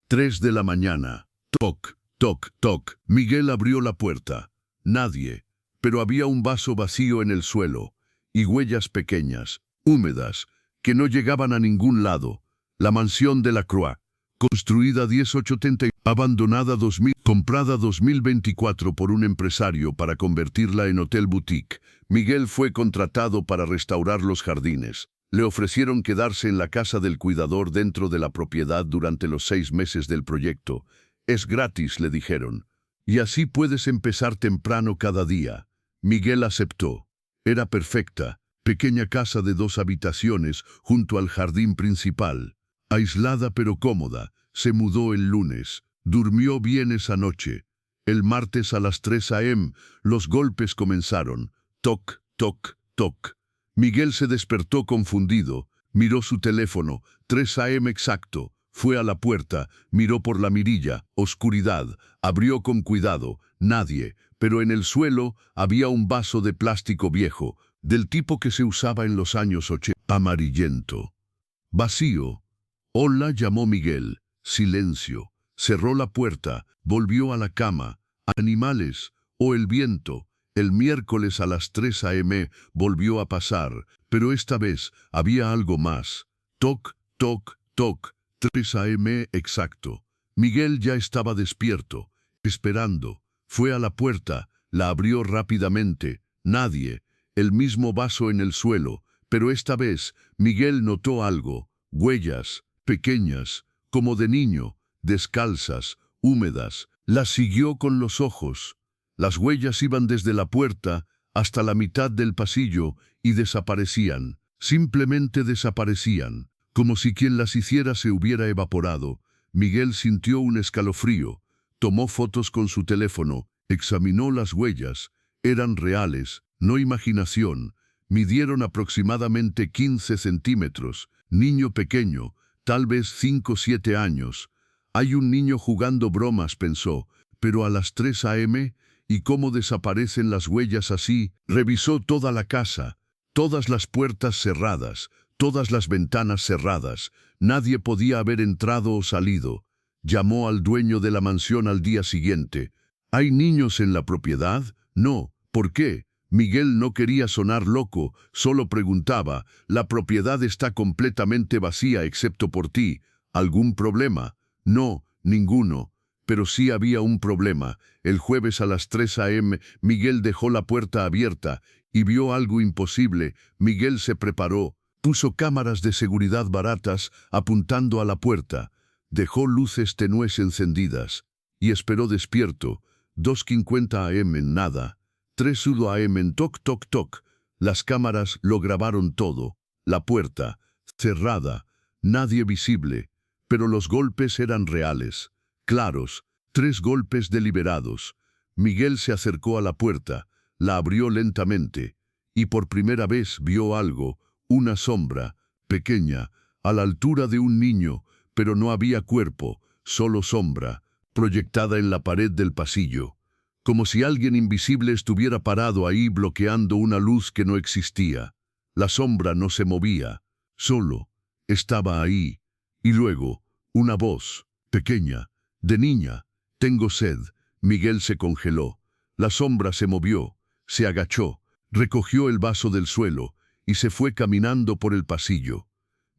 3 de la mañana. Toc, toc, toc. Miguel abrió la puerta. Nadie, pero había un vaso vacío en el suelo y huellas pequeñas, húmedas, que no llegaban a ningún lado. La mansión de la Croix, construida 1880, abandonada 2000, comprada 2024 por un empresario para convertirla en hotel boutique. Miguel fue contratado para restaurar los jardines. Le ofrecieron quedarse en la casa del cuidador dentro de la propiedad durante los 6 meses del proyecto. Es gratis, le dijeron, y así puedes empezar temprano cada día. Miguel aceptó. Era perfecta, pequeña casa de 2 habitaciones junto al jardín principal. Aislada pero cómoda, se mudó el lunes. Durmió bien esa noche. El martes a las 3 a.m. los golpes comenzaron. Toc, toc, toc. Miguel se despertó confundido. Miró su teléfono. 3 a.m. exacto. Fue a la puerta, miró por la mirilla. Oscuridad. Abrió con cuidado. Nadie. Pero en el suelo había un vaso de plástico viejo, del tipo que se usaba en los años 80. Amarillento. Vacío. Hola, llamó Miguel. Silencio. Cerró la puerta, volvió a la cama. Animales o el viento. El miércoles a las 3 a.m. volvió a pasar, pero esta vez había algo más. Toc, toc, toc. 3 a.m. exacto. Miguel ya estaba despierto, esperando. Fue a la puerta, la abrió rápidamente. Nadie. El mismo vaso en el suelo, pero esta vez Miguel notó algo. Huellas, pequeñas, como de niño, descalzas, húmedas. Las siguió con los ojos. Las huellas iban desde la puerta hasta la mitad del pasillo y desaparecían. Simplemente desaparecían, como si quien las hiciera se hubiera evaporado. Miguel sintió un escalofrío. Tomó fotos con su teléfono, examinó las huellas. Eran reales, no imaginación. Midieron aproximadamente 15 centímetros. Niño pequeño, tal vez 5 o 7 años. Hay un niño jugando bromas, pensó, pero a las 3 a.m., ¿y cómo desaparecen las huellas así? Revisó toda la casa, todas las puertas cerradas, todas las ventanas cerradas. Nadie podía haber entrado o salido. Llamó al dueño de la mansión al día siguiente. ¿Hay niños en la propiedad? No. ¿Por qué? Miguel no quería sonar loco, solo preguntaba. La propiedad está completamente vacía excepto por ti. ¿Algún problema? No, ninguno. Pero sí había un problema. El jueves a las 3 a.m. Miguel dejó la puerta abierta y vio algo imposible. Miguel se preparó, puso cámaras de seguridad baratas apuntando a la puerta. Dejó luces tenues encendidas y esperó despierto. 2:50 a.m. nada. 3 a.m. en toc, toc, toc. Las cámaras lo grabaron todo. La puerta, cerrada, nadie visible. Pero los golpes eran reales, claros, 3 golpes deliberados. Miguel se acercó a la puerta, la abrió lentamente, y por primera vez vio algo, una sombra, pequeña, a la altura de un niño, pero no había cuerpo, solo sombra, proyectada en la pared del pasillo. Como si alguien invisible estuviera parado ahí bloqueando una luz que no existía. La sombra no se movía, solo estaba ahí. Y luego, una voz, pequeña, de niña. «Tengo sed». Miguel se congeló. La sombra se movió, se agachó, recogió el vaso del suelo y se fue caminando por el pasillo.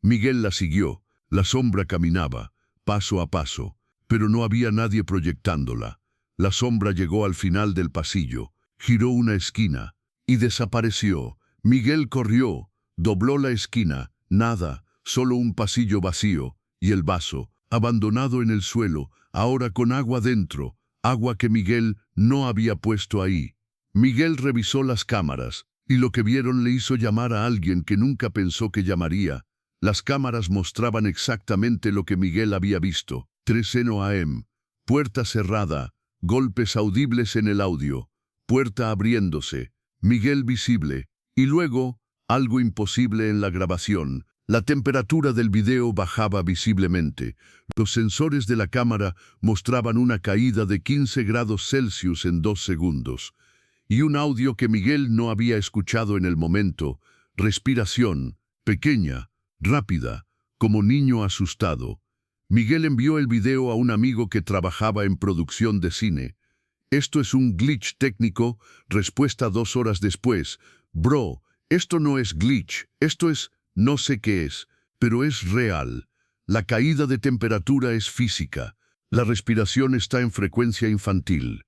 Miguel la siguió. La sombra caminaba, paso a paso, pero no había nadie proyectándola. La sombra llegó al final del pasillo, giró una esquina y desapareció. Miguel corrió, dobló la esquina, nada, solo un pasillo vacío, y el vaso, abandonado en el suelo, ahora con agua dentro, agua que Miguel no había puesto ahí. Miguel revisó las cámaras, y lo que vieron le hizo llamar a alguien que nunca pensó que llamaría. Las cámaras mostraban exactamente lo que Miguel había visto. 3 a.m. Puerta cerrada. Golpes audibles en el audio, puerta abriéndose, Miguel visible, y luego, algo imposible en la grabación. La temperatura del video bajaba visiblemente. Los sensores de la cámara mostraban una caída de 15 grados Celsius en 2 segundos. Y un audio que Miguel no había escuchado en el momento. Respiración, pequeña, rápida, como niño asustado. Miguel envió el video a un amigo que trabajaba en producción de cine. Esto es un glitch técnico. Respuesta 2 horas después. Bro, esto no es glitch, esto es, no sé qué es, pero es real. La caída de temperatura es física. La respiración está en frecuencia infantil.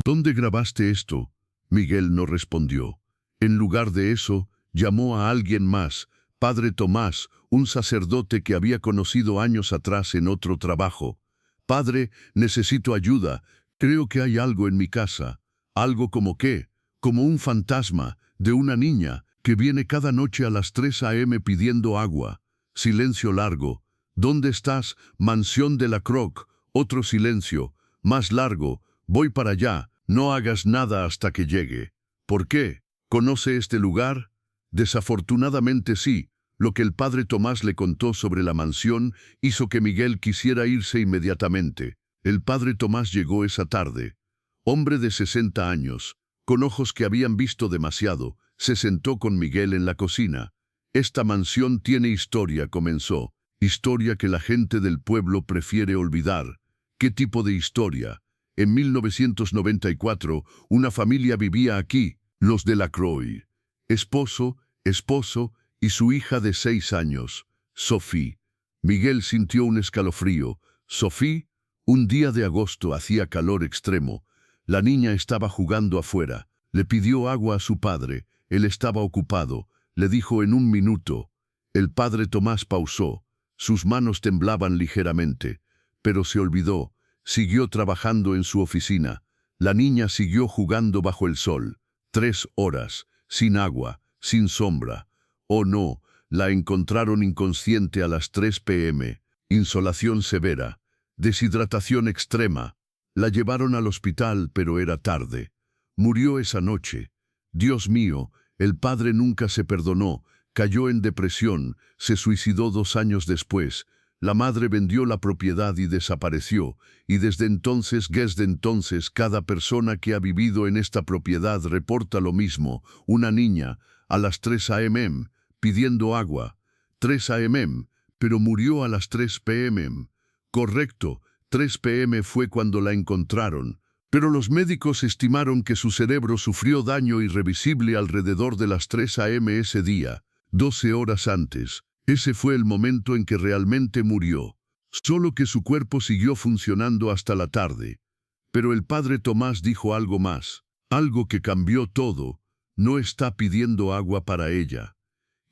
¿Dónde grabaste esto? Miguel no respondió. En lugar de eso, llamó a alguien más, Padre Tomás, un sacerdote que había conocido años atrás en otro trabajo. Padre, necesito ayuda. Creo que hay algo en mi casa. ¿Algo como qué? Como un fantasma de una niña que viene cada noche a las 3 a.m. pidiendo agua. Silencio largo. ¿Dónde estás? Mansión de la Croc. Otro silencio. Más largo. Voy para allá. No hagas nada hasta que llegue. ¿Por qué? ¿Conoce este lugar? Desafortunadamente sí. Lo que el padre Tomás le contó sobre la mansión hizo que Miguel quisiera irse inmediatamente. El padre Tomás llegó esa tarde. Hombre de 60 años, con ojos que habían visto demasiado, se sentó con Miguel en la cocina. Esta mansión tiene historia, comenzó. Historia que la gente del pueblo prefiere olvidar. ¿Qué tipo de historia? En 1994, una familia vivía aquí, los de la Croix. Esposo y su hija de 6 años, Sophie. Miguel sintió un escalofrío. Sophie, un día de agosto hacía calor extremo. La niña estaba jugando afuera. Le pidió agua a su padre. Él estaba ocupado. Le dijo en 1 minuto. El padre Tomás pausó. Sus manos temblaban ligeramente. Pero se olvidó. Siguió trabajando en su oficina. La niña siguió jugando bajo el sol. 3 horas, sin agua, sin sombra. Oh no, la encontraron inconsciente a las 3 p.m. Insolación severa. Deshidratación extrema. La llevaron al hospital, pero era tarde. Murió esa noche. Dios mío, el padre nunca se perdonó, cayó en depresión, se suicidó 2 años después. La madre vendió la propiedad y desapareció, y desde entonces cada persona que ha vivido en esta propiedad reporta lo mismo. Una niña, a las 3 a.m., pidiendo agua. 3 a.m., pero murió a las 3 p.m. Correcto, 3 p.m. fue cuando la encontraron, pero los médicos estimaron que su cerebro sufrió daño irreversible alrededor de las 3 a.m. ese día, 12 horas antes. Ese fue el momento en que realmente murió. Solo que su cuerpo siguió funcionando hasta la tarde. Pero el padre Tomás dijo algo más, algo que cambió todo. No está pidiendo agua para ella.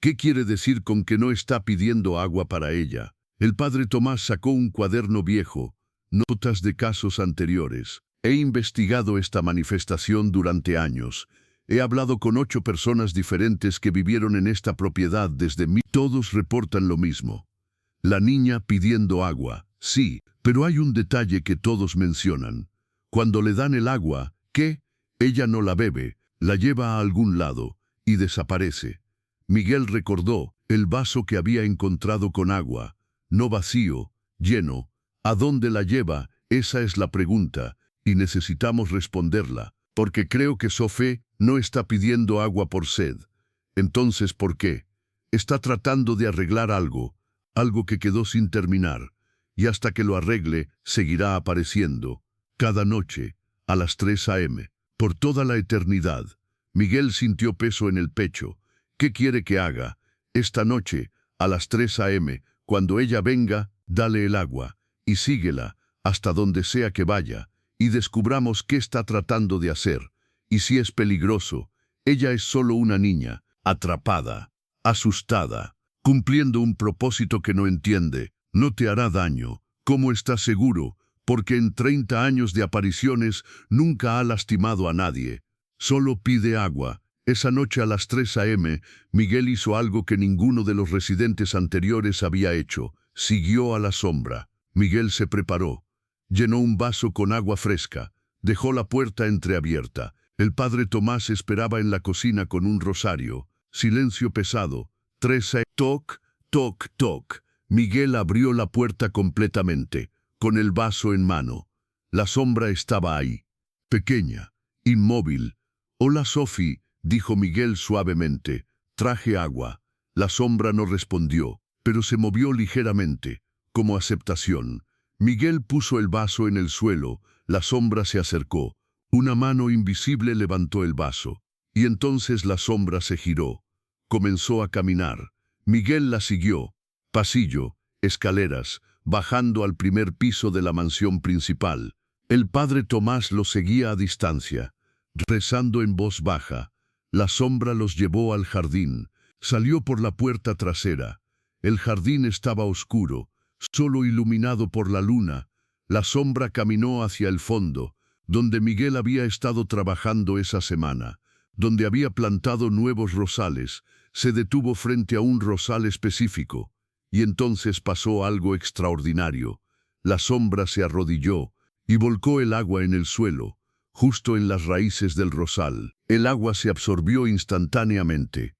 ¿Qué quiere decir con que no está pidiendo agua para ella? El padre Tomás sacó un cuaderno viejo, notas de casos anteriores. He investigado esta manifestación durante años. He hablado con 8 personas diferentes que vivieron en esta propiedad desde Todos reportan lo mismo. La niña pidiendo agua, sí, pero hay un detalle que todos mencionan. Cuando le dan el agua, ¿qué? Ella no la bebe, la lleva a algún lado y desaparece. Miguel recordó el vaso que había encontrado con agua, no vacío, lleno. ¿A dónde la lleva? Esa es la pregunta, y necesitamos responderla, porque creo que Sophie no está pidiendo agua por sed. Entonces, ¿por qué? Está tratando de arreglar algo que quedó sin terminar, y hasta que lo arregle, seguirá apareciendo, cada noche, a las 3 a.m., por toda la eternidad. Miguel sintió peso en el pecho. ¿Qué quiere que haga? Esta noche, a las 3 a.m., cuando ella venga, dale el agua, y síguela, hasta donde sea que vaya, y descubramos qué está tratando de hacer. Y si es peligroso, ella es solo una niña, atrapada, asustada, cumpliendo un propósito que no entiende. No te hará daño. ¿Cómo estás seguro? Porque en 30 años de apariciones nunca ha lastimado a nadie. Solo pide agua. Esa noche a las 3 a.m., Miguel hizo algo que ninguno de los residentes anteriores había hecho. Siguió a la sombra. Miguel se preparó. Llenó un vaso con agua fresca. Dejó la puerta entreabierta. El padre Tomás esperaba en la cocina con un rosario. Silencio pesado. 3 a.m. Toc, toc, toc. Miguel abrió la puerta completamente, con el vaso en mano. La sombra estaba ahí, pequeña, inmóvil. «Hola, Sophie», dijo Miguel suavemente. «Traje agua». La sombra no respondió, pero se movió ligeramente, como aceptación. Miguel puso el vaso en el suelo, la sombra se acercó. Una mano invisible levantó el vaso, y entonces la sombra se giró. Comenzó a caminar. Miguel la siguió. Pasillo, escaleras, bajando al primer piso de la mansión principal. El padre Tomás lo seguía a distancia, rezando en voz baja. La sombra los llevó al jardín. Salió por la puerta trasera. El jardín estaba oscuro, solo iluminado por la luna. La sombra caminó hacia el fondo, donde Miguel había estado trabajando esa semana, donde había plantado nuevos rosales. Se detuvo frente a un rosal específico, y entonces pasó algo extraordinario. La sombra se arrodilló y volcó el agua en el suelo, justo en las raíces del rosal. El agua se absorbió instantáneamente,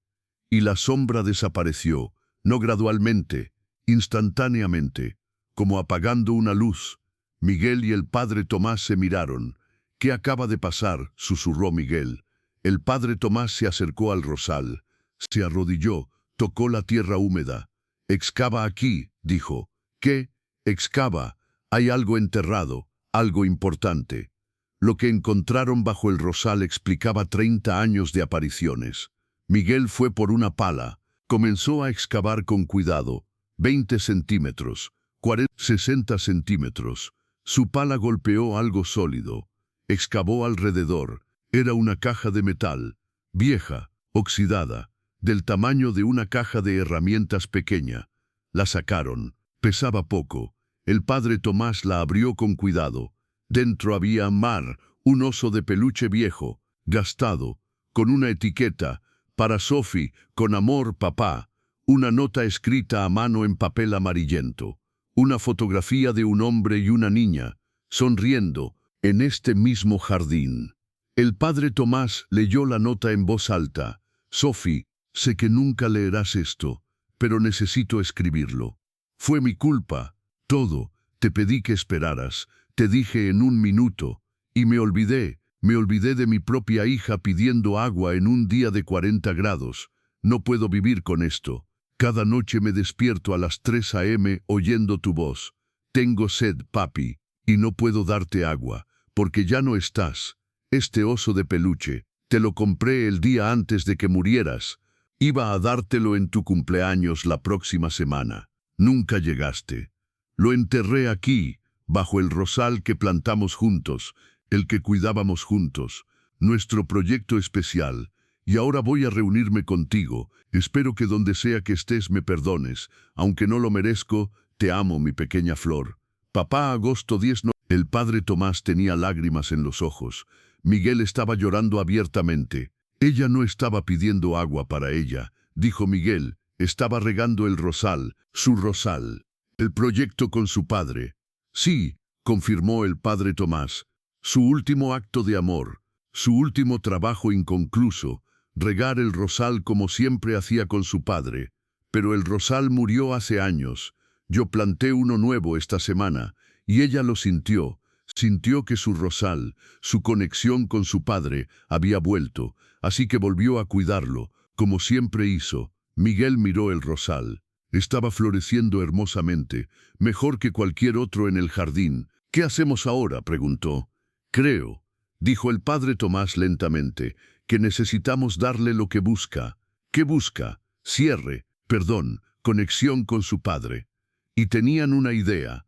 y la sombra desapareció, no gradualmente, instantáneamente, como apagando una luz. Miguel y el padre Tomás se miraron. «¿Qué acaba de pasar?», susurró Miguel. El padre Tomás se acercó al rosal, se arrodilló, tocó la tierra húmeda. «Excava aquí», dijo. «¿Qué? Excava. Hay algo enterrado, algo importante». Lo que encontraron bajo el rosal explicaba 30 años de apariciones. Miguel fue por una pala. Comenzó a excavar con cuidado. 20 centímetros, 40, 60 centímetros. Su pala golpeó algo sólido. Excavó alrededor. Era una caja de metal, vieja, oxidada, del tamaño de una caja de herramientas pequeña. La sacaron. Pesaba poco. El padre Tomás la abrió con cuidado. Dentro había Mar, un oso de peluche viejo, gastado, con una etiqueta: «Para Sophie, con amor, papá». Una nota escrita a mano en papel amarillento. Una fotografía de un hombre y una niña, sonriendo, en este mismo jardín. El padre Tomás leyó la nota en voz alta. «Sophie, sé que nunca leerás esto, pero necesito escribirlo. Fue mi culpa, todo. Te pedí que esperaras. Te dije en un minuto, y me olvidé de mi propia hija pidiendo agua en un día de 40 grados. No puedo vivir con esto. Cada noche me despierto a las 3 a.m. oyendo tu voz. Tengo sed, papi, y no puedo darte agua, porque ya no estás. Este oso de peluche, te lo compré el día antes de que murieras. Iba a dártelo en tu cumpleaños la próxima semana. Nunca llegaste. Lo enterré aquí, bajo el rosal que plantamos juntos, el que cuidábamos juntos, nuestro proyecto especial. Y ahora voy a reunirme contigo. Espero que donde sea que estés me perdones. Aunque no lo merezco, te amo, mi pequeña flor. Papá, agosto 10. El padre Tomás tenía lágrimas en los ojos. Miguel estaba llorando abiertamente. Ella no estaba pidiendo agua para ella, dijo Miguel. Estaba regando el rosal, su rosal. El proyecto con su padre. Sí, confirmó el padre Tomás. Su último acto de amor, su último trabajo inconcluso, regar el rosal como siempre hacía con su padre. Pero el rosal murió hace años. Yo planté uno nuevo esta semana, y ella lo sintió. Sintió que su rosal, su conexión con su padre, había vuelto, así que volvió a cuidarlo, como siempre hizo. Miguel miró el rosal. Estaba floreciendo hermosamente, mejor que cualquier otro en el jardín. «¿Qué hacemos ahora?», preguntó. «Creo», dijo el padre Tomás lentamente, «que necesitamos darle lo que busca». «¿Qué busca?». «Cierre, perdón, conexión con su padre». Y tenían una idea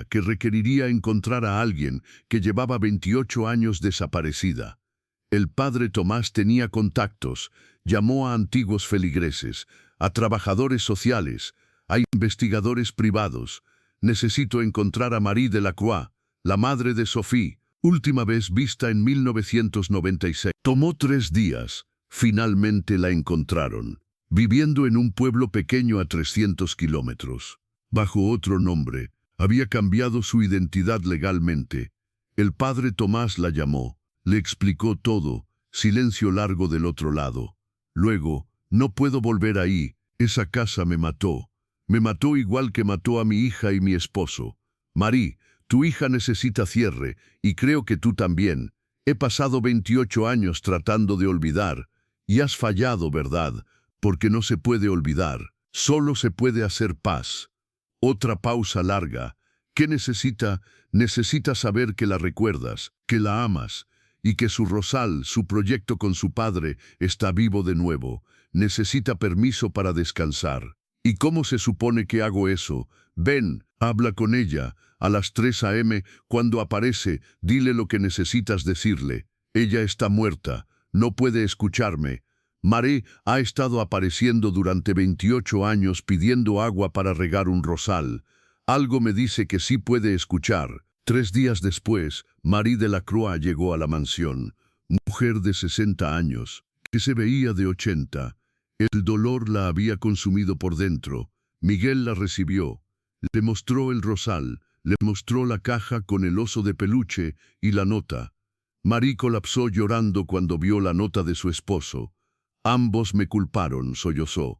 que requeriría encontrar a alguien que llevaba 28 años desaparecida. El padre Tomás tenía contactos, llamó a antiguos feligreses, a trabajadores sociales, a investigadores privados. «Necesito encontrar a Marie Delacroix, la madre de Sophie, última vez vista en 1996. Tomó 3 días. Finalmente la encontraron, viviendo en un pueblo pequeño a 300 kilómetros. Bajo otro nombre, había cambiado su identidad legalmente. El padre Tomás la llamó, le explicó todo, silencio largo del otro lado. Luego, «No puedo volver ahí, esa casa me mató. Me mató igual que mató a mi hija y mi esposo. Marie, tu hija necesita cierre, y creo que tú también. He pasado 28 años tratando de olvidar, y has fallado, ¿verdad? Porque no se puede olvidar, solo se puede hacer paz. Otra pausa larga. ¿Qué necesita? Necesita saber que la recuerdas, que la amas, y que su rosal, su proyecto con su padre, está vivo de nuevo. Necesita permiso para descansar. ¿Y cómo se supone que hago eso? Ven, habla con ella. A las 3 a.m., cuando aparece, dile lo que necesitas decirle. Ella está muerta. No puede escucharme. Marie ha estado apareciendo durante 28 años pidiendo agua para regar un rosal. Algo me dice que sí puede escuchar. 3 días después, Marie Delacroix llegó a la mansión. Mujer de 60 años, que se veía de 80. El dolor la había consumido por dentro. Miguel la recibió. Le mostró el rosal, le mostró la caja con el oso de peluche y la nota. Marie colapsó llorando cuando vio la nota de su esposo. Ambos me culparon, sollozó.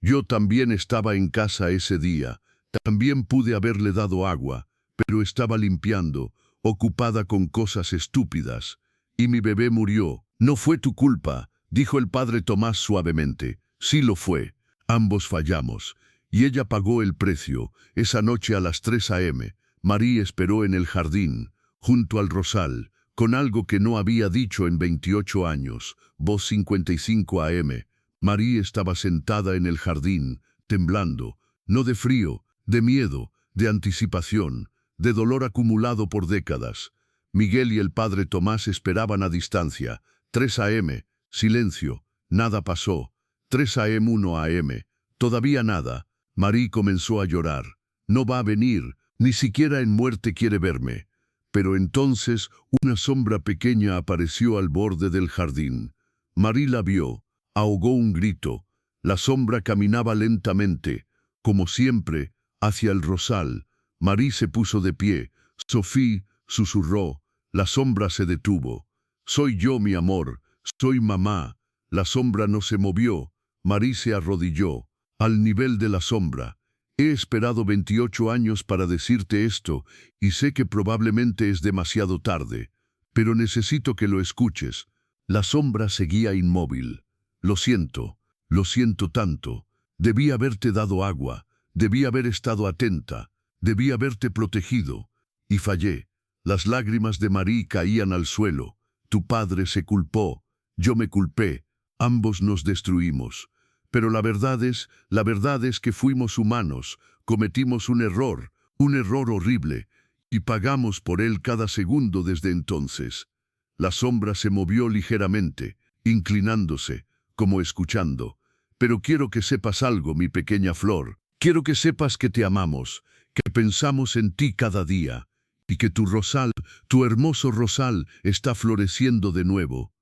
Yo también estaba en casa ese día. También pude haberle dado agua, pero estaba limpiando, ocupada con cosas estúpidas. Y mi bebé murió. No fue tu culpa, dijo el padre Tomás suavemente. Sí lo fue. Ambos fallamos. Y ella pagó el precio. Esa noche a las 3 a.m., Marie esperó en el jardín, junto al rosal, con algo que no había dicho en 28 años. Voz 55 a.m. Marie estaba sentada en el jardín, temblando, no de frío, de miedo, de anticipación, de dolor acumulado por décadas. Miguel y el padre Tomás esperaban a distancia. 3 a.m., silencio, nada pasó. 3 a.m., 1 a.m., todavía nada. Marie comenzó a llorar. No va a venir, ni siquiera en muerte quiere verme. Pero entonces una sombra pequeña apareció al borde del jardín. Marie la vio, ahogó un grito. La sombra caminaba lentamente, como siempre, hacia el rosal. Marie se puso de pie. Sophie susurró. La sombra se detuvo. Soy yo, mi amor. Soy mamá. La sombra no se movió. Marie se arrodilló, al nivel de la sombra. He esperado 28 años para decirte esto, y sé que probablemente es demasiado tarde, pero necesito que lo escuches. La sombra seguía inmóvil. Lo siento tanto. Debí haberte dado agua, debí haber estado atenta, debí haberte protegido. Y fallé. Las lágrimas de Marie caían al suelo. Tu padre se culpó, yo me culpé, ambos nos destruimos. Pero la verdad es que fuimos humanos, cometimos un error horrible, y pagamos por él cada segundo desde entonces. La sombra se movió ligeramente, inclinándose, como escuchando. Pero quiero que sepas algo, mi pequeña flor. Quiero que sepas que te amamos, que pensamos en ti cada día, y que tu rosal, tu hermoso rosal, está floreciendo de nuevo.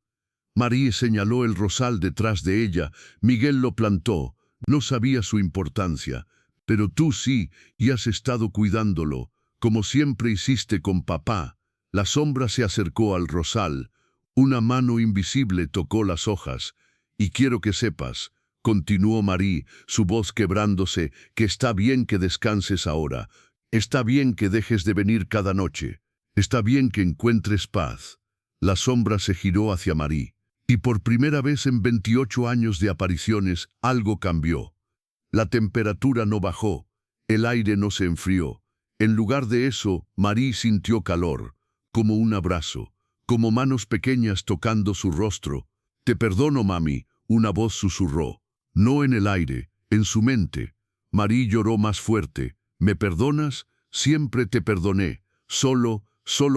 Marie señaló el rosal detrás de ella. Miguel lo plantó. No sabía su importancia. Pero tú sí, y has estado cuidándolo, como siempre hiciste con papá. La sombra se acercó al rosal. Una mano invisible tocó las hojas. Y quiero que sepas, continuó Marie, su voz quebrándose, que está bien que descanses ahora. Está bien que dejes de venir cada noche. Está bien que encuentres paz. La sombra se giró hacia Marie. Y por primera vez en 28 años de apariciones, algo cambió. La temperatura no bajó, el aire no se enfrió. En lugar de eso, Marie sintió calor, como un abrazo, como manos pequeñas tocando su rostro. Te perdono, mami, una voz susurró. No en el aire, en su mente. Marie lloró más fuerte. ¿Me perdonas? Siempre te perdoné. Solo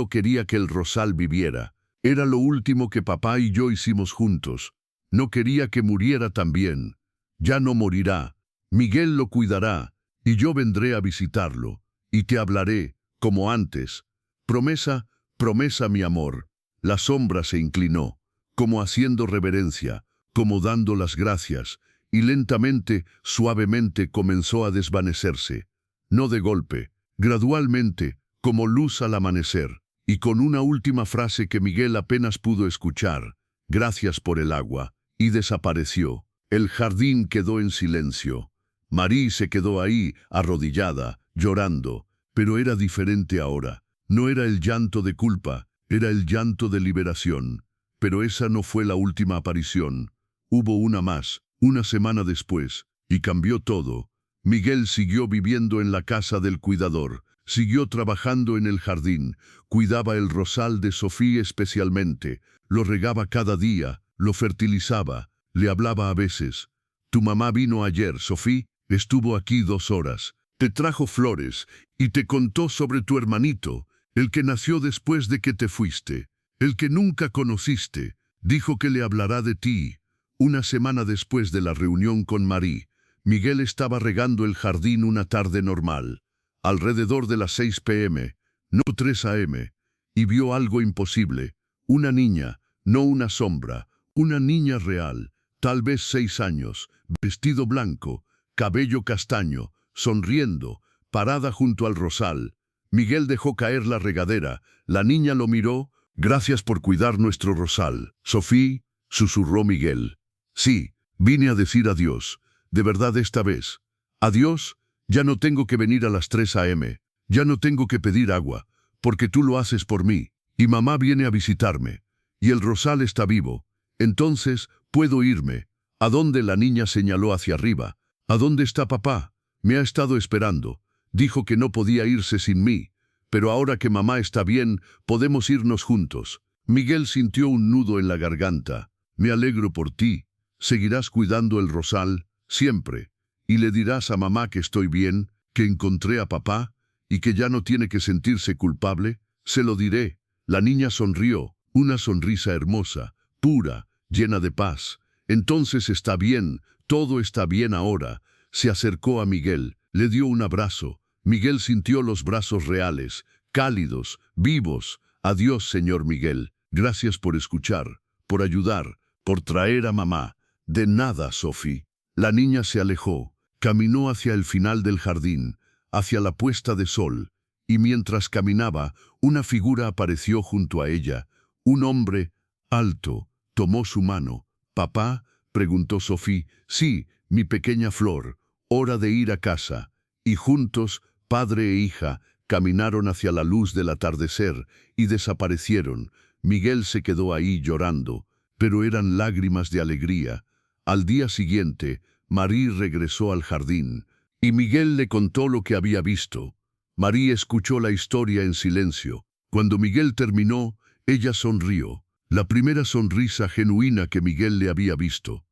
quería que el rosal viviera. Era lo último que papá y yo hicimos juntos. No quería que muriera también. Ya no morirá. Miguel lo cuidará, y yo vendré a visitarlo, y te hablaré, como antes. Promesa, promesa, mi amor. La sombra se inclinó, como haciendo reverencia, como dando las gracias, y lentamente, suavemente comenzó a desvanecerse. No de golpe, gradualmente, como luz al amanecer. Y con una última frase que Miguel apenas pudo escuchar, gracias por el agua, y desapareció. El jardín quedó en silencio. Marie se quedó ahí, arrodillada, llorando, pero era diferente ahora. No era el llanto de culpa, era el llanto de liberación. Pero esa no fue la última aparición. Hubo una más, una semana después, y cambió todo. Miguel siguió viviendo en la casa del cuidador, siguió trabajando en el jardín, cuidaba el rosal de Sofía especialmente, lo regaba cada día, lo fertilizaba, le hablaba a veces. Tu mamá vino ayer, Sofía, estuvo aquí 2 horas, te trajo flores y te contó sobre tu hermanito, el que nació después de que te fuiste, el que nunca conociste, dijo que le hablará de ti. Una semana después de la reunión con Marí, Miguel estaba regando el jardín una tarde normal, alrededor de las 6 p.m., no 3 a.m., y vio algo imposible, una niña, no una sombra, una niña real, tal vez 6 años, vestido blanco, cabello castaño, sonriendo, parada junto al rosal. Miguel dejó caer la regadera, la niña lo miró. Gracias por cuidar nuestro rosal, Sofía, susurró Miguel. Sí, vine a decir adiós, de verdad esta vez. Adiós, ya no tengo que venir a las 3 a.m., ya no tengo que pedir agua, porque tú lo haces por mí, y mamá viene a visitarme, y el rosal está vivo, entonces puedo irme. ¿A dónde? La niña señaló hacia arriba. ¿A dónde está papá? Me ha estado esperando, dijo que no podía irse sin mí, pero ahora que mamá está bien, podemos irnos juntos. Miguel sintió un nudo en la garganta. Me alegro por ti. ¿Seguirás cuidando el rosal? Siempre. ¿Y le dirás a mamá que estoy bien, que encontré a papá, y que ya no tiene que sentirse culpable? Se lo diré. La niña sonrió, una sonrisa hermosa, pura, llena de paz. Entonces está bien, todo está bien ahora. Se acercó a Miguel, le dio un abrazo. Miguel sintió los brazos reales, cálidos, vivos. Adiós, señor Miguel. Gracias por escuchar, por ayudar, por traer a mamá. De nada, Sofía. La niña se alejó, caminó hacia el final del jardín, hacia la puesta de sol, y mientras caminaba, una figura apareció junto a ella. Un hombre, alto, tomó su mano. ¿Papá?, preguntó Sofía. Sí, mi pequeña flor, hora de ir a casa. Y juntos, padre e hija, caminaron hacia la luz del atardecer y desaparecieron. Miguel se quedó ahí llorando, pero eran lágrimas de alegría. Al día siguiente, Marí regresó al jardín, y Miguel le contó lo que había visto. Marí escuchó la historia en silencio. Cuando Miguel terminó, ella sonrió, la primera sonrisa genuina que Miguel le había visto.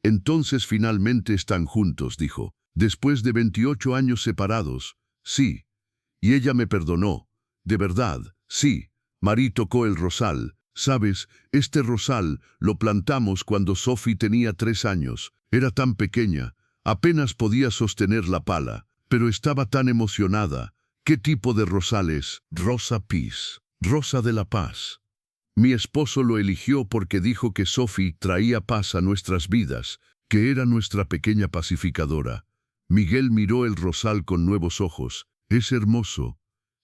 Entonces finalmente están juntos, dijo, después de 28 años separados. Sí. Y ella me perdonó. De verdad, sí. Marí tocó el rosal. Sabes, este rosal lo plantamos cuando Sofía tenía 3 años. Era tan pequeña, apenas podía sostener la pala, pero estaba tan emocionada. ¿Qué tipo de rosal es? Rosa Peace, rosa de la paz. Mi esposo lo eligió porque dijo que Sofía traía paz a nuestras vidas, que era nuestra pequeña pacificadora. Miguel miró el rosal con nuevos ojos. Es hermoso.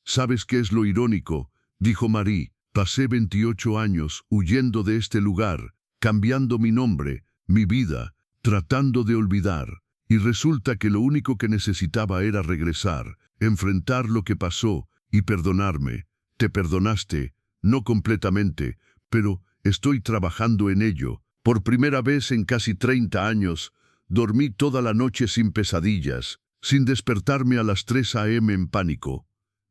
¿Sabes qué es lo irónico?, dijo Marí. Pasé 28 años huyendo de este lugar, cambiando mi nombre, mi vida, tratando de olvidar. Y resulta que lo único que necesitaba era regresar, enfrentar lo que pasó y perdonarme. Te perdonaste, no completamente, pero estoy trabajando en ello. Por primera vez en casi 30 años, dormí toda la noche sin pesadillas, sin despertarme a las 3 a.m. en pánico.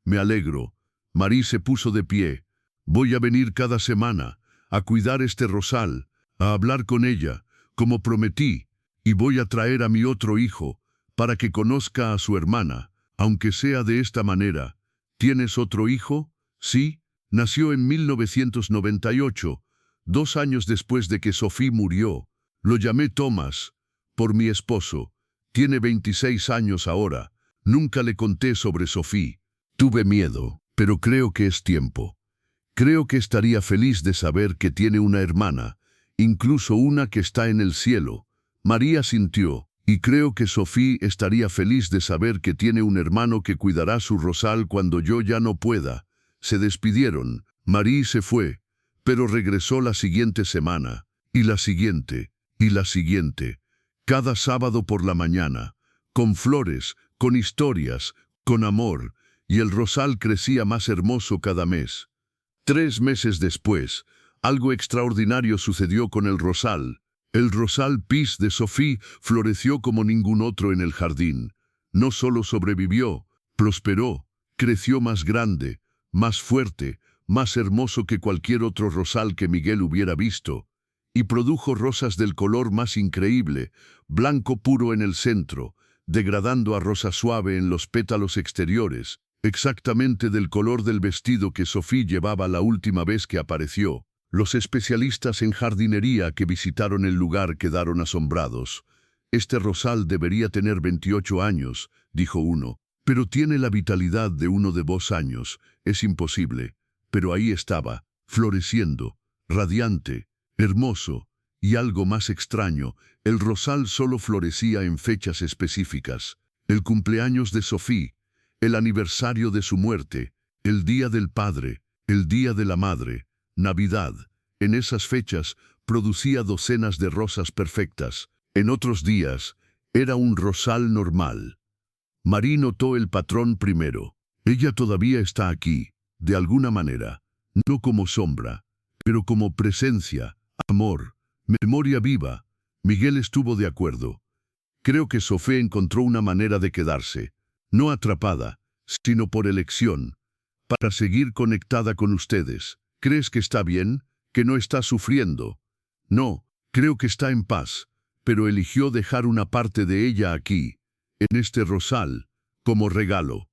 Me alegro. Marí se puso de pie. Voy a venir cada semana, a cuidar este rosal, a hablar con ella, como prometí, y voy a traer a mi otro hijo, para que conozca a su hermana, aunque sea de esta manera. ¿Tienes otro hijo? Sí, nació en 1998, 2 años después de que Sofía murió. Lo llamé Thomas, por mi esposo. Tiene 26 años ahora. Nunca le conté sobre Sofía. Tuve miedo, pero creo que es tiempo. Creo que estaría feliz de saber que tiene una hermana, incluso una que está en el cielo. María sintió, y creo que Sofía estaría feliz de saber que tiene un hermano que cuidará su rosal cuando yo ya no pueda. Se despidieron. Marí se fue, pero regresó la siguiente semana, y la siguiente, y la siguiente. Cada sábado por la mañana, con flores, con historias, con amor, y el rosal crecía más hermoso cada mes. 3 meses después, algo extraordinario sucedió con el rosal. El rosal Peace de Sofía floreció como ningún otro en el jardín. No solo sobrevivió, prosperó, creció más grande, más fuerte, más hermoso que cualquier otro rosal que Miguel hubiera visto, y produjo rosas del color más increíble, blanco puro en el centro, degradando a rosa suave en los pétalos exteriores, exactamente del color del vestido que Sophie llevaba la última vez que apareció. Los especialistas en jardinería que visitaron el lugar quedaron asombrados. «Este rosal debería tener 28 años», dijo uno, «pero tiene la vitalidad de uno de 2 años. Es imposible». Pero ahí estaba, floreciendo, radiante, hermoso, y algo más extraño, el rosal solo florecía en fechas específicas. El cumpleaños de Sophie, el aniversario de su muerte, el día del padre, el día de la madre, Navidad. En esas fechas producía docenas de rosas perfectas. En otros días era un rosal normal. Marie notó el patrón primero. Ella todavía está aquí, de alguna manera, no como sombra, pero como presencia, amor, memoria viva. Miguel estuvo de acuerdo. Creo que Sophie encontró una manera de quedarse, no atrapada, sino por elección, para seguir conectada con ustedes. ¿Crees que está bien? ¿Que no está sufriendo? No, creo que está en paz, pero eligió dejar una parte de ella aquí, en este rosal, como regalo.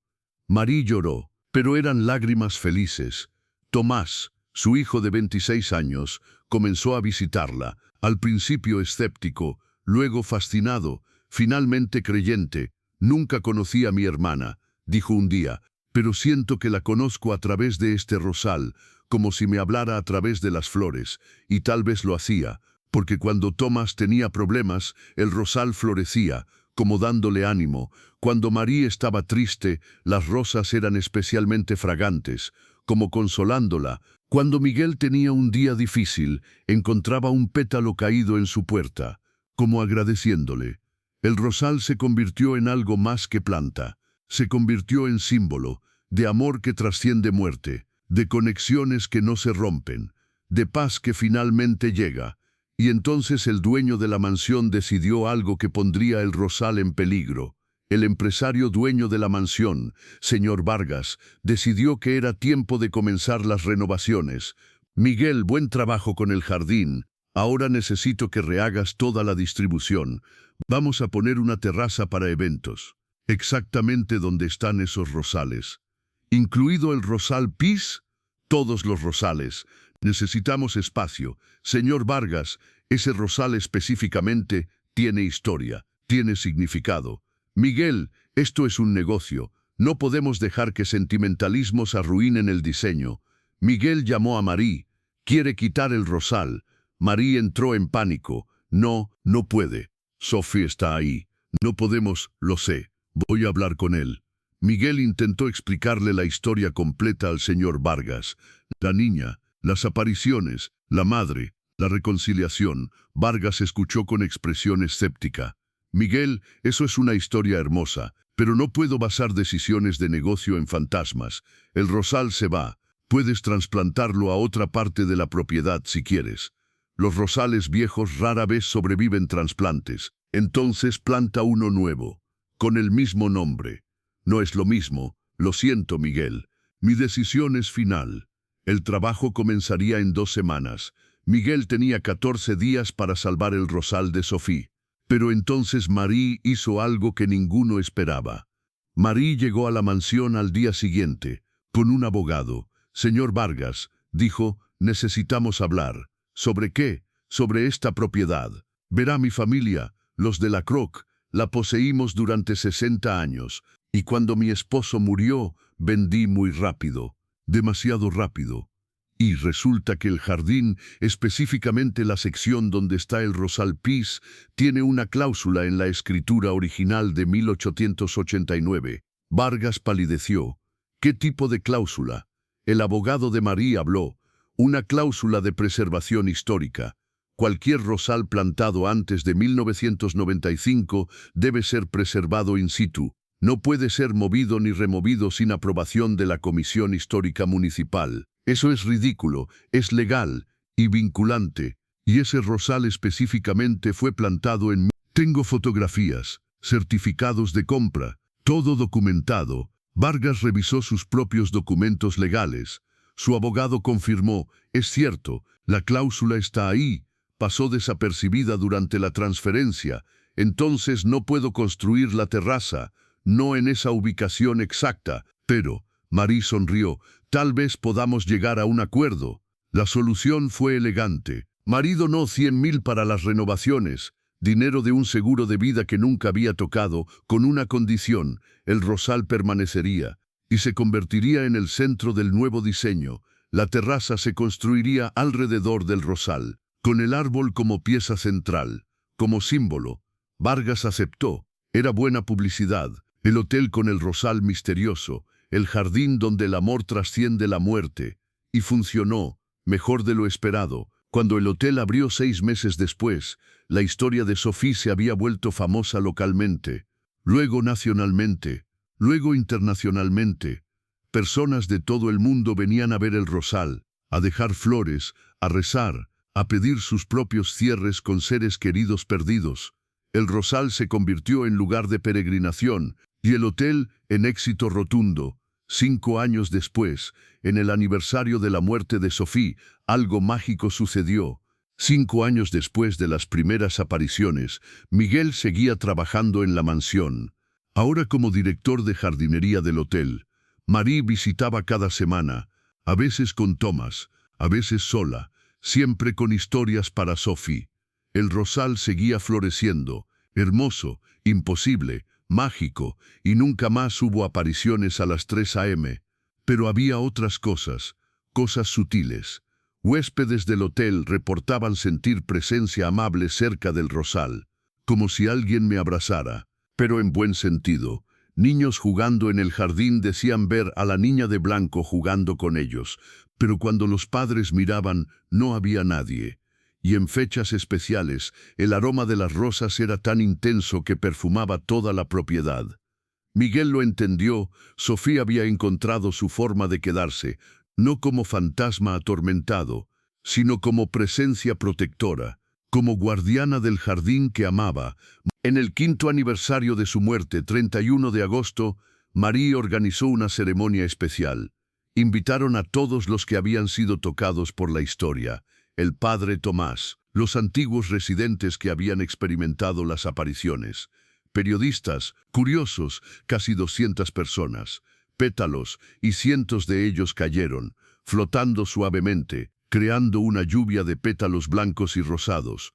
Marie lloró, pero eran lágrimas felices. Tomás, su hijo de 26 años, comenzó a visitarla, al principio escéptico, luego fascinado, finalmente creyente. «Nunca conocí a mi hermana», dijo un día, «pero siento que la conozco a través de este rosal, como si me hablara a través de las flores», y tal vez lo hacía, porque cuando Tomás tenía problemas, el rosal florecía, como dándole ánimo. Cuando Marie estaba triste, las rosas eran especialmente fragantes, como consolándola. Cuando Miguel tenía un día difícil, encontraba un pétalo caído en su puerta, como agradeciéndole. El rosal se convirtió en algo más que planta. Se convirtió en símbolo de amor que trasciende muerte, de conexiones que no se rompen, de paz que finalmente llega. Y entonces el dueño de la mansión decidió algo que pondría el rosal en peligro. El empresario dueño de la mansión, señor Vargas, decidió que era tiempo de comenzar las renovaciones. «Miguel, buen trabajo con el jardín. Ahora necesito que rehagas toda la distribución. Vamos a poner una terraza para eventos, exactamente donde están esos rosales. ¿Incluido el rosal Pis? Todos los rosales. Necesitamos espacio. Señor Vargas, ese rosal específicamente tiene historia, tiene significado. Miguel, esto es un negocio. No podemos dejar que sentimentalismos arruinen el diseño». Miguel llamó a Marie. «Quiere quitar el rosal». Marie entró en pánico. «No, no puede. Sophie está ahí. No podemos, lo sé. Voy a hablar con él». Miguel intentó explicarle la historia completa al señor Vargas. La niña, las apariciones, la madre, la reconciliación. Vargas escuchó con expresión escéptica. «Miguel, eso es una historia hermosa, pero no puedo basar decisiones de negocio en fantasmas. El rosal se va. Puedes trasplantarlo a otra parte de la propiedad si quieres. Los rosales viejos rara vez sobreviven trasplantes. Entonces planta uno nuevo, con el mismo nombre». «No es lo mismo. Lo siento, Miguel. Mi decisión es final». El trabajo comenzaría en 2 semanas. Miguel tenía 14 días para salvar el rosal de Sophie. Pero entonces Marie hizo algo que ninguno esperaba. Marie llegó a la mansión al día siguiente, con un abogado. «Señor Vargas», dijo, «necesitamos hablar». «¿Sobre qué?» «Sobre esta propiedad. Verá, mi familia, los de la Croc, la poseímos durante 60 años, y cuando mi esposo murió, vendí muy rápido, demasiado rápido. Y resulta que el jardín, específicamente la sección donde está el rosal Pis, tiene una cláusula en la escritura original de 1889. Vargas palideció. «¿Qué tipo de cláusula?» El abogado de Marie habló. «Una cláusula de preservación histórica. Cualquier rosal plantado antes de 1995 debe ser preservado in situ. No puede ser movido ni removido sin aprobación de la Comisión Histórica Municipal. Eso es ridículo, es legal y vinculante. Y ese rosal específicamente fue plantado en... Tengo fotografías, certificados de compra, Todo documentado. Vargas revisó sus propios documentos legales. Su abogado confirmó, es cierto, la cláusula está ahí, pasó desapercibida durante la transferencia, entonces no puedo construir la terraza, no en esa ubicación exacta, pero, Marí sonrió, tal vez podamos llegar a un acuerdo. La solución fue elegante. Marí donó 100.000 para las renovaciones, dinero de un seguro de vida que nunca había tocado, con una condición: el rosal permanecería y se convertiría en el centro del nuevo diseño. La terraza se construiría alrededor del rosal, con el árbol como pieza central, como símbolo. Vargas aceptó. Era buena publicidad. El hotel con el rosal misterioso, el jardín donde el amor trasciende la muerte. Y funcionó, mejor de lo esperado. Cuando el hotel abrió 6 meses después, la historia de Sophie se había vuelto famosa localmente, luego nacionalmente, luego internacionalmente. Personas de todo el mundo venían a ver el rosal, a dejar flores, a rezar, a pedir sus propios cierres con seres queridos perdidos. El rosal se convirtió en lugar de peregrinación y el hotel en éxito rotundo. 5 años después, en el aniversario de la muerte de Sophie, algo mágico sucedió. 5 años después de las primeras apariciones, Miguel seguía trabajando en la mansión. Ahora como director de jardinería del hotel, Marí visitaba cada semana, a veces con Thomas, a veces sola, siempre con historias para Sophie. El rosal seguía floreciendo, hermoso, imposible, mágico, y nunca más hubo apariciones a las 3 a.m. Pero había otras cosas, cosas sutiles. Huéspedes del hotel reportaban sentir presencia amable cerca del rosal, como si alguien me abrazara, pero en buen sentido. Niños jugando en el jardín decían ver a la niña de blanco jugando con ellos, pero cuando los padres miraban no había nadie. Y en fechas especiales, el aroma de las rosas era tan intenso que perfumaba toda la propiedad. Miguel lo entendió. Sofía había encontrado su forma de quedarse, no como fantasma atormentado, sino como presencia protectora, como guardiana del jardín que amaba. En el 5º aniversario de su muerte, 31 de agosto, Marí organizó una ceremonia especial. Invitaron a todos los que habían sido tocados por la historia, el padre Tomás, los antiguos residentes que habían experimentado las apariciones, periodistas, curiosos, casi 200 personas, pétalos, y cientos de ellos cayeron, flotando suavemente, creando una lluvia de pétalos blancos y rosados.